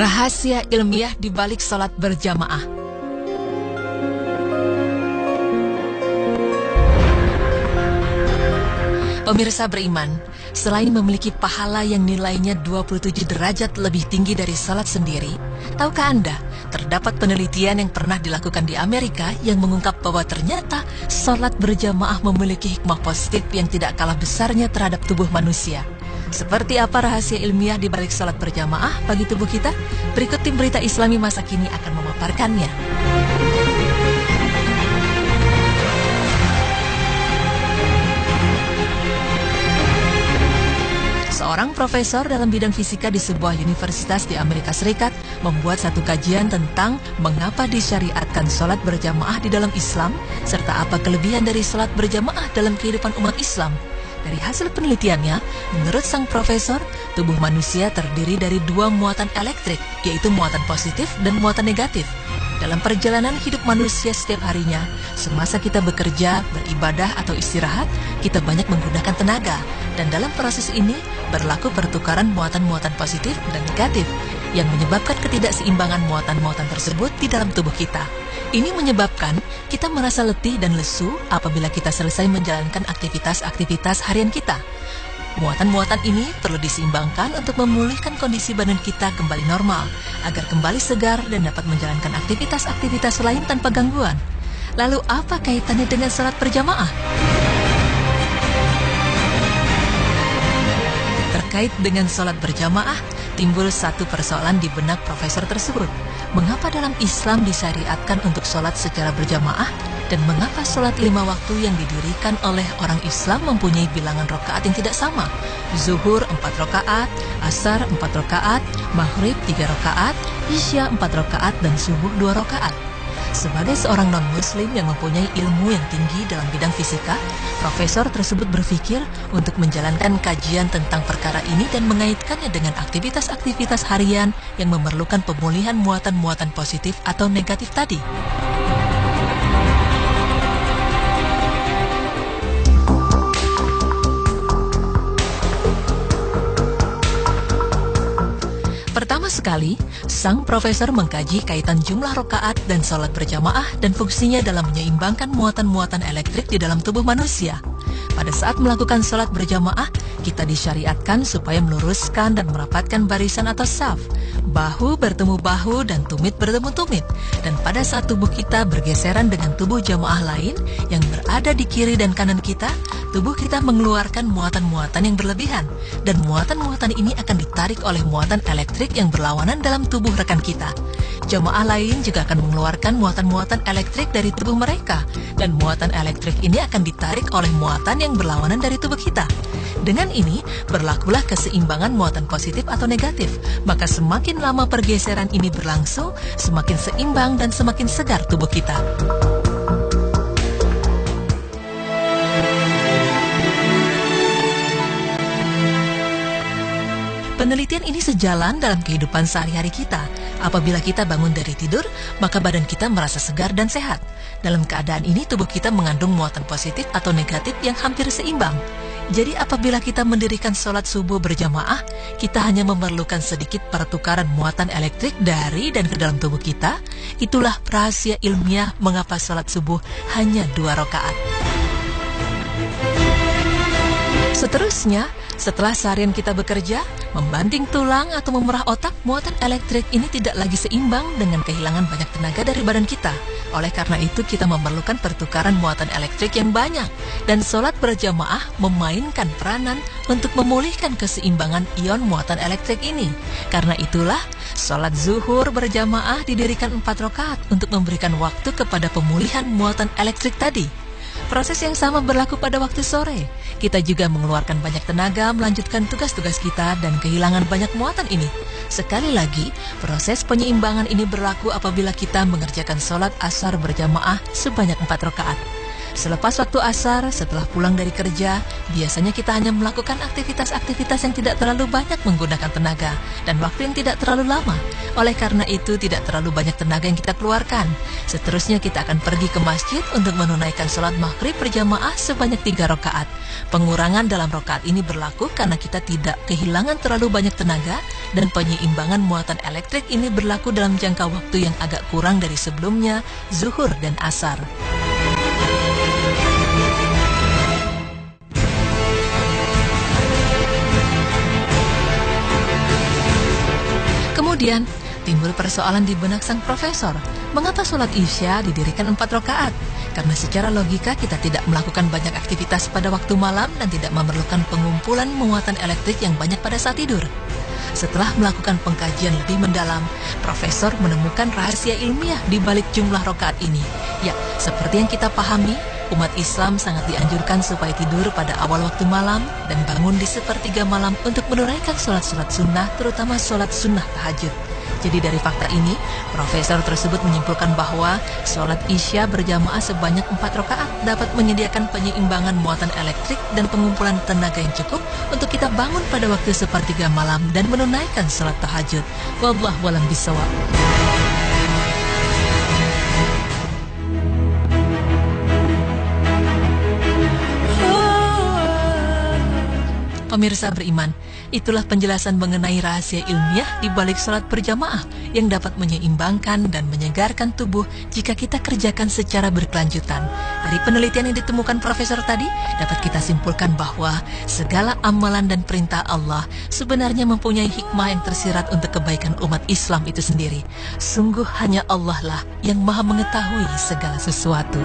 Rahasia ilmiah di balik sholat berjamaah. Pemirsa beriman, selain memiliki pahala yang nilainya 27 derajat lebih tinggi dari sholat sendiri, tahukah Anda, terdapat penelitian yang pernah dilakukan di Amerika yang mengungkap bahwa ternyata sholat berjamaah memiliki hikmah positif yang tidak kalah besarnya terhadap tubuh manusia. Seperti apa rahasia ilmiah di balik sholat berjamaah bagi tubuh kita? Berikut tim berita Islami masa kini akan memaparkannya. Seorang profesor dalam bidang fisika di sebuah universitas di Amerika Serikat membuat satu kajian tentang mengapa disyariatkan sholat berjamaah di dalam Islam, serta apa kelebihan dari sholat berjamaah dalam kehidupan umat Islam. Dari hasil penelitiannya, menurut sang profesor, tubuh manusia terdiri dari dua muatan elektrik, yaitu muatan positif dan muatan negatif. Dalam perjalanan hidup manusia setiap harinya, semasa kita bekerja, beribadah, atau istirahat, kita banyak menggunakan tenaga. Dan dalam proses ini, berlaku pertukaran muatan-muatan positif dan negatif, yang menyebabkan ketidakseimbangan muatan-muatan tersebut di dalam tubuh kita. Ini menyebabkan kita merasa letih dan lesu apabila kita selesai menjalankan aktivitas-aktivitas harian kita. Muatan-muatan ini perlu diseimbangkan untuk memulihkan kondisi badan kita kembali normal, agar kembali segar dan dapat menjalankan aktivitas-aktivitas lain tanpa gangguan. Lalu apa kaitannya dengan sholat berjamaah? Terkait dengan sholat berjamaah, timbul satu persoalan di benak profesor tersebut. Mengapa dalam Islam disyariatkan untuk sholat secara berjamaah? Dan mengapa sholat 5 waktu yang didirikan oleh orang Islam mempunyai bilangan rakaat yang tidak sama? Zuhur 4 rakaat, Asar 4 rakaat, Maghrib 3 rakaat, Isya 4 rakaat, dan Subuh 2 rakaat. Sebagai seorang non-muslim yang mempunyai ilmu yang tinggi dalam bidang fisika, profesor tersebut berpikir untuk menjalankan kajian tentang perkara ini dan mengaitkannya dengan aktivitas-aktivitas harian yang memerlukan pemulihan muatan-muatan positif atau negatif tadi. Pertama sekali, sang profesor mengkaji kaitan jumlah rakaat dan sholat berjamaah dan fungsinya dalam menyeimbangkan muatan-muatan elektrik di dalam tubuh manusia. Pada saat melakukan sholat berjamaah, kita disyariatkan supaya meluruskan dan merapatkan barisan atau saf. Bahu bertemu bahu dan tumit bertemu tumit. Dan pada saat tubuh kita bergeseran dengan tubuh jamaah lain yang berada di kiri dan kanan kita, tubuh kita mengeluarkan muatan-muatan yang berlebihan. Dan muatan-muatan ini akan ditarik oleh muatan elektrik yang berlawanan dalam tubuh rekan kita. Jamaah lain juga akan mengeluarkan muatan-muatan elektrik dari tubuh mereka. Dan muatan elektrik ini akan ditarik oleh muatan yang berlawanan dari tubuh kita. Dengan ini, berlakulah keseimbangan muatan positif atau negatif. Maka semakin lama pergeseran ini berlangsung, semakin seimbang dan semakin segar tubuh kita. Penelitian ini sejalan dalam kehidupan sehari-hari kita. Apabila kita bangun dari tidur, maka badan kita merasa segar dan sehat. Dalam keadaan ini, tubuh kita mengandung muatan positif atau negatif yang hampir seimbang. Jadi apabila kita mendirikan sholat subuh berjamaah, kita hanya memerlukan sedikit pertukaran muatan elektrik dari dan ke dalam tubuh kita. Itulah rahasia ilmiah mengapa sholat subuh hanya 2 rakaat. Seterusnya, setelah seharian kita bekerja, membanting tulang atau memerah otak, muatan elektrik ini tidak lagi seimbang dengan kehilangan banyak tenaga dari badan kita. Oleh karena itu, kita memerlukan pertukaran muatan elektrik yang banyak. Dan sholat berjamaah memainkan peranan untuk memulihkan keseimbangan ion muatan elektrik ini. Karena itulah, sholat zuhur berjamaah didirikan 4 rakaat untuk memberikan waktu kepada pemulihan muatan elektrik tadi. Proses yang sama berlaku pada waktu sore. Kita juga mengeluarkan banyak tenaga melanjutkan tugas-tugas kita dan kehilangan banyak muatan ini. Sekali lagi, proses penyeimbangan ini berlaku apabila kita mengerjakan sholat asar berjamaah sebanyak 4 rakaat. Selepas waktu asar, setelah pulang dari kerja, biasanya kita hanya melakukan aktivitas-aktivitas yang tidak terlalu banyak menggunakan tenaga dan waktu yang tidak terlalu lama. Oleh karena itu, tidak terlalu banyak tenaga yang kita keluarkan. Seterusnya kita akan pergi ke masjid untuk menunaikan sholat maghrib berjamaah sebanyak 3 rakaat. Pengurangan dalam rakaat ini berlaku karena kita tidak kehilangan terlalu banyak tenaga, dan penyeimbangan muatan elektrik ini berlaku dalam jangka waktu yang agak kurang dari sebelumnya, zuhur dan asar. Kemudian, timbul persoalan di benak sang profesor. Mengapa sholat Isya didirikan 4 rakaat? Karena secara logika kita tidak melakukan banyak aktivitas pada waktu malam dan tidak memerlukan pengumpulan muatan elektrik yang banyak pada saat tidur. Setelah melakukan pengkajian lebih mendalam, Profesor menemukan rahasia ilmiah di balik jumlah rakaat ini. Ya, seperti yang kita pahami, umat Islam sangat dianjurkan supaya tidur pada awal waktu malam dan bangun di sepertiga malam untuk menunaikan sholat-sholat sunnah, terutama sholat sunnah tahajud. Jadi dari fakta ini, profesor tersebut menyimpulkan bahwa sholat Isya berjamaah sebanyak 4 rakaat dapat menyediakan penyeimbangan muatan elektrik dan pengumpulan tenaga yang cukup untuk kita bangun pada waktu sepertiga malam dan menunaikan sholat tahajud. Wallahu a'lam bishawab. Pemirsa beriman, itulah penjelasan mengenai rahasia ilmiah di balik sholat berjamaah yang dapat menyeimbangkan dan menyegarkan tubuh jika kita kerjakan secara berkelanjutan. Dari penelitian yang ditemukan profesor tadi, dapat kita simpulkan bahwa segala amalan dan perintah Allah sebenarnya mempunyai hikmah yang tersirat untuk kebaikan umat Islam itu sendiri. Sungguh hanya Allah lah yang maha mengetahui segala sesuatu.